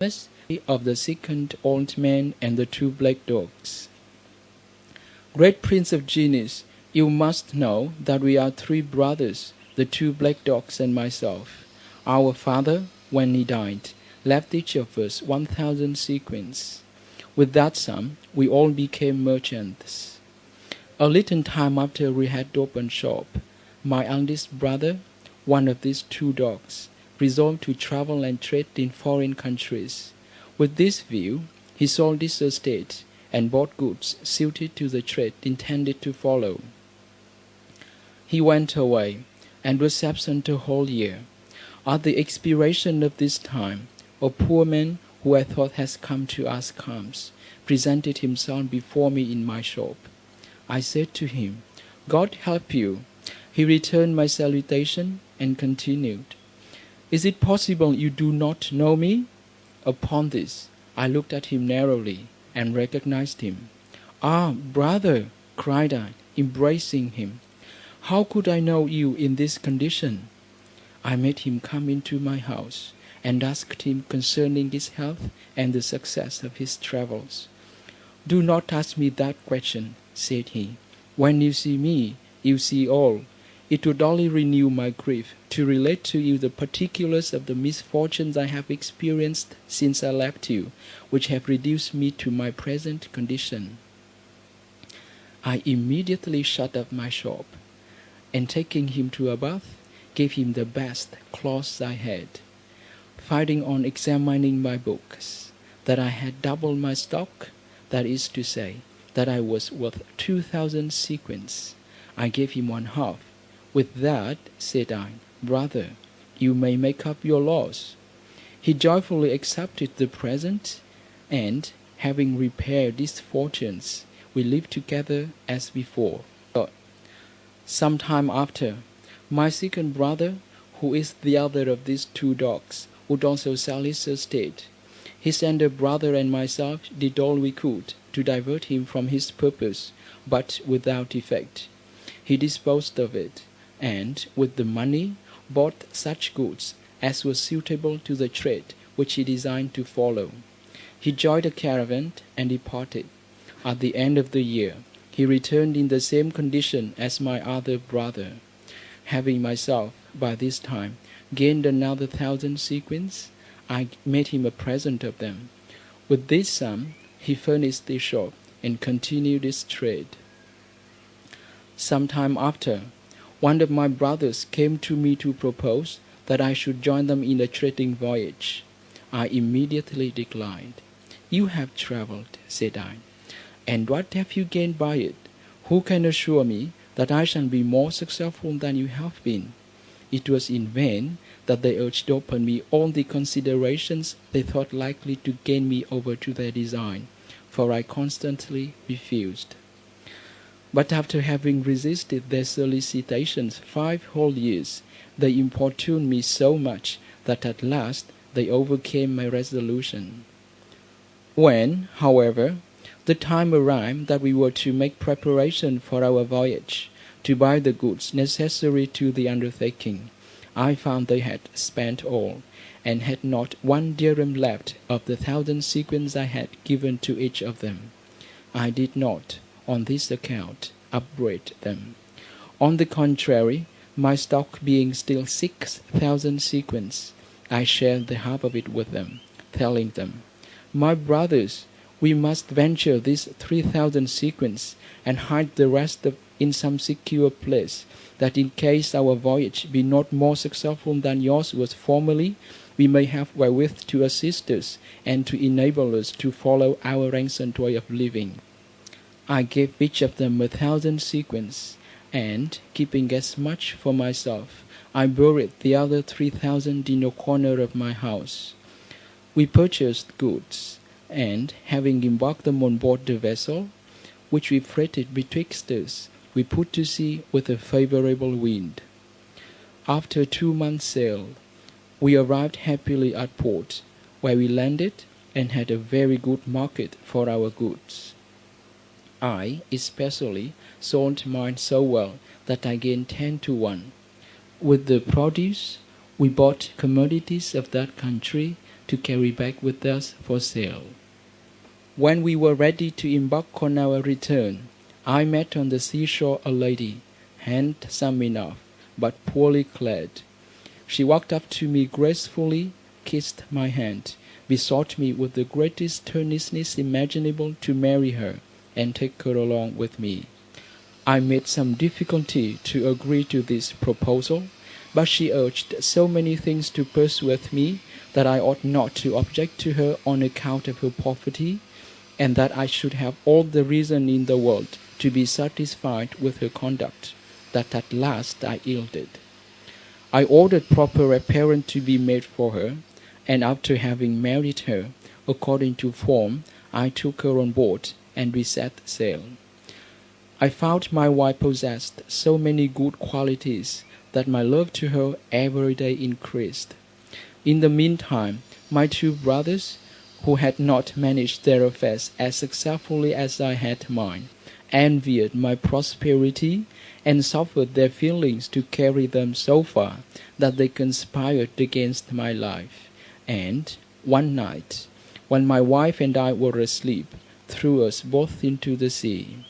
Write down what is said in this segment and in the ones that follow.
of the second old man and the two black dogs. Great Prince of Genies, you must know that we are three brothers, the two black dogs and myself. Our father, when he died, left each of us 1,000 sequins. With that sum, we all became merchants. A little time after we had opened shop, my eldest brother, one of these two dogs, resolved to travel and trade in foreign countries. With this view, he sold his estate and bought goods suited to the trade intended to follow. He went away and was absent a whole year. At the expiration of this time, a poor man who I thought has come to ask alms presented himself before me in my shop. I said to him, "God help you." He returned my salutation and continued, "Is it possible you do not know me?" Upon this, I looked at him narrowly and recognized him. "Ah, brother," cried I, embracing him, "how could I know you in this condition?" I made him come into my house and asked him concerning his health and the success of his travels. "Do not ask me that question," said he. "When you see me, you see all. It would only renew my grief to relate to you the particulars of the misfortunes I have experienced since I left you, which have reduced me to my present condition." I immediately shut up my shop, and taking him to a bath, gave him the best clothes I had. Finding on examining my books that I had doubled my stock, that is to say, that I was worth 2,000 sequins, I gave him one half. "With that," said I, "brother, you may make up your loss." He joyfully accepted the present, and, having repaired his fortunes, we lived together as before. Some time after, my second brother, who is the other of these two dogs, would also sell his estate. His elder brother and myself did all we could to divert him from his purpose, but without effect. He disposed of it, and with the money bought such goods as were suitable to the trade which he designed to follow. He joined a caravan and departed. At the end of the year, he returned in the same condition as my other brother. Having myself, by this time, gained another 1,000 sequins, I made him a present of them. With this sum, he furnished the shop and continued his trade. Some time after, one of my brothers came to me to propose that I should join them in a trading voyage. I immediately declined. "You have traveled," said I, "and what have you gained by it? Who can assure me that I shall be more successful than you have been?" It was in vain that they urged upon me all the considerations they thought likely to gain me over to their design, for I constantly refused. But after having resisted their solicitations 5 whole years, they importuned me so much that at last they overcame my resolution. When, however, the time arrived that we were to make preparation for our voyage, to buy the goods necessary to the undertaking, I found they had spent all, and had not 1 dirham left of the 1,000 sequins I had given to each of them. I did not, on this account, upbraid them. On the contrary, my stock being still 6,000 sequins, I shared the half of it with them, telling them, "My brothers, we must venture these 3,000 sequins, and hide the rest in some secure place, that in case our voyage be not more successful than yours was formerly, we may have wherewith to assist us, and to enable us to follow our ancient way of living." I gave each of them 1,000 sequins, and, keeping as much for myself, I buried the other 3,000 in a corner of my house. We purchased goods, and, having embarked them on board the vessel, which we freighted betwixt us, we put to sea with a favorable wind. After 2 months' sail, we arrived happily at port, where we landed and had a very good market for our goods. I, especially, sold mine so well that I gained 10 to 1. With the produce, we bought commodities of that country to carry back with us for sale. When we were ready to embark on our return, I met on the seashore a lady, handsome enough, but poorly clad. She walked up to me gracefully, kissed my hand, besought me with the greatest earnestness imaginable to marry her and take her along with me. I made some difficulty to agree to this proposal, but she urged so many things to persuade me that I ought not to object to her on account of her poverty, and that I should have all the reason in the world to be satisfied with her conduct, that at last I yielded. I ordered proper apparel to be made for her, and after having married her, according to form, I took her on board, and we set sail. I found my wife possessed so many good qualities that my love to her every day increased. In the meantime, my two brothers, who had not managed their affairs as successfully as I had mine, envied my prosperity and suffered their feelings to carry them so far that they conspired against my life, and one night, when my wife and I were asleep, threw us both into the sea.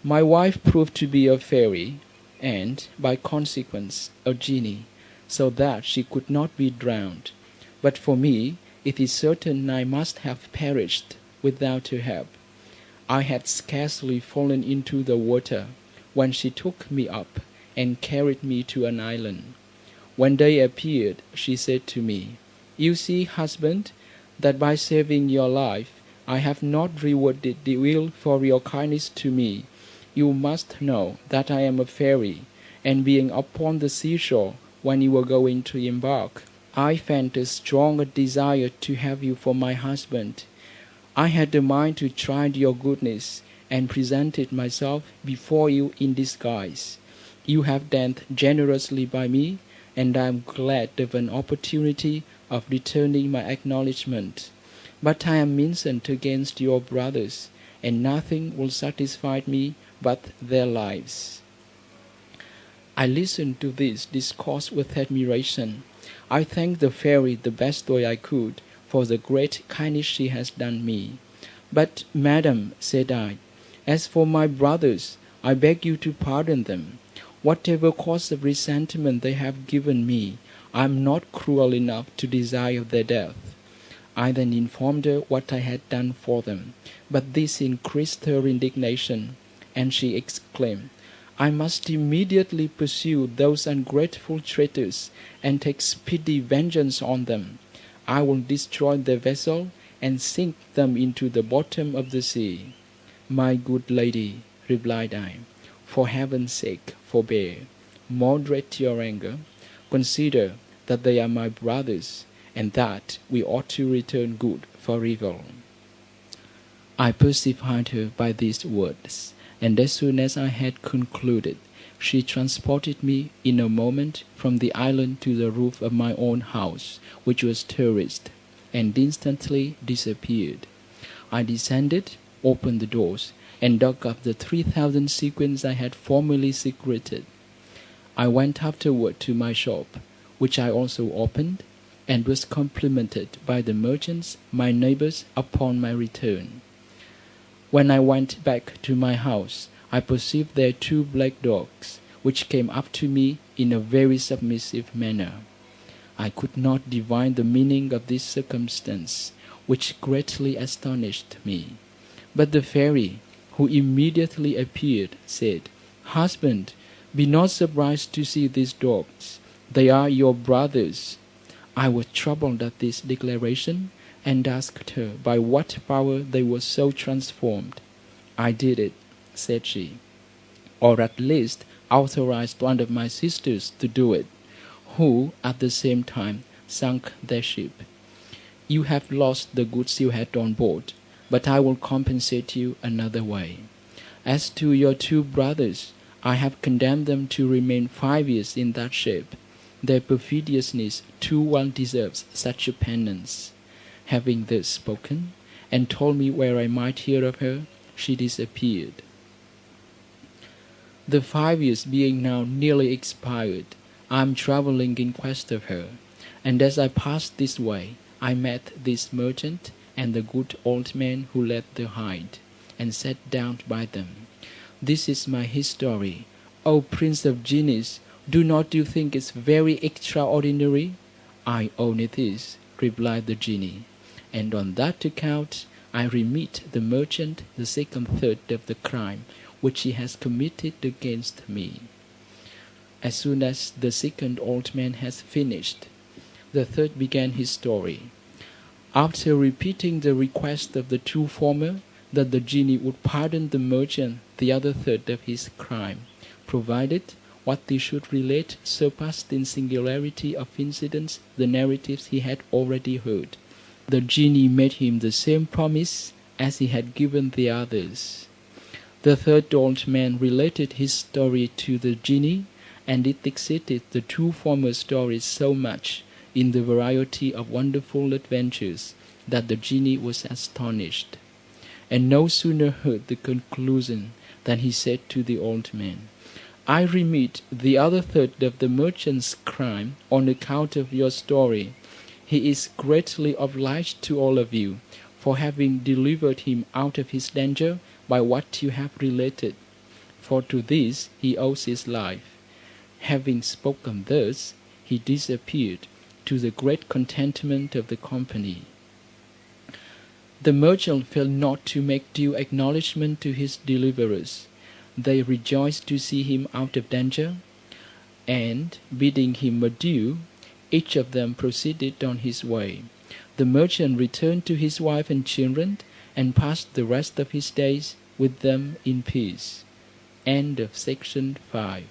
My wife proved to be a fairy, and, by consequence, a genie, so that she could not be drowned. But for me, it is certain I must have perished without her help. I had scarcely fallen into the water when she took me up and carried me to an island. When day appeared, she said to me, "You see, husband, that by saving your life I have not rewarded the will for your kindness to me. You must know that I am a fairy, and being upon the seashore when you were going to embark, I felt a strong desire to have you for my husband. I had a mind to try your goodness, and presented myself before you in disguise. You have done generously by me, and I am glad of an opportunity of returning my acknowledgment. But I am incensed against your brothers, and nothing will satisfy me but their lives." I listened to this discourse with admiration. I thanked the fairy the best way I could for the great kindness she has done me. "But, madam," said I, "as for my brothers, I beg you to pardon them. Whatever cause of resentment they have given me, I am not cruel enough to desire their death." I then informed her what I had done for them, but this increased her indignation, and she exclaimed, "I must immediately pursue those ungrateful traitors and take speedy vengeance on them. I will destroy their vessel and sink them into the bottom of the sea." "My good lady," replied I, "for heaven's sake forbear, moderate your anger, consider that they are my brothers, and that we ought to return good for evil." I pacified her by these words, and as soon as I had concluded, she transported me in a moment from the island to the roof of my own house, which was terraced, and instantly disappeared. I descended, opened the doors, and dug up the 3,000 sequins I had formerly secreted. I went afterward to my shop, which I also opened, and was complimented by the merchants, my neighbors, upon my return. When I went back to my house, I perceived there 2 black dogs, which came up to me in a very submissive manner. I could not divine the meaning of this circumstance, which greatly astonished me. But the fairy, who immediately appeared, said, "Husband, be not surprised to see these dogs. They are your brothers." I was troubled at this declaration, and asked her by what power they were so transformed. "I did it," said she, "or at least authorized one of my sisters to do it, who at the same time sunk their ship. You have lost the goods you had on board, but I will compensate you another way. As to your 2 brothers, I have condemned them to remain 5 years in that ship. Their perfidiousness too well deserves such a penance." Having thus spoken, and told me where I might hear of her, she disappeared. The 5 years being now nearly expired, I am travelling in quest of her, and as I passed this way, I met this merchant and the good old man who led the hide, and sat down by them. This is my history. O Prince of Genies, do not you think it very extraordinary? I own it is, replied the genie, and on that account I remit the merchant the second third of the crime which he has committed against me. As soon as the second old man has finished, the third began his story. After repeating the request of the two former, that the genie would pardon the merchant the other third of his crime, provided what they should relate surpassed in singularity of incidents the narratives he had already heard, the genie made him the same promise as he had given the others. The third old man related his story to the genie, and it exceeded the two former stories so much in the variety of wonderful adventures that the genie was astonished, and no sooner heard the conclusion than he said to the old man, I remit the other third of the merchant's crime on account of your story. He is greatly obliged to all of you for having delivered him out of his danger by what you have related, for to this he owes his life. Having spoken thus, he disappeared, to the great contentment of the company. The merchant failed not to make due acknowledgment to his deliverers. They rejoiced to see him out of danger, and, bidding him adieu, each of them proceeded on his way. The merchant returned to his wife and children, and passed the rest of his days with them in peace. End of section 5.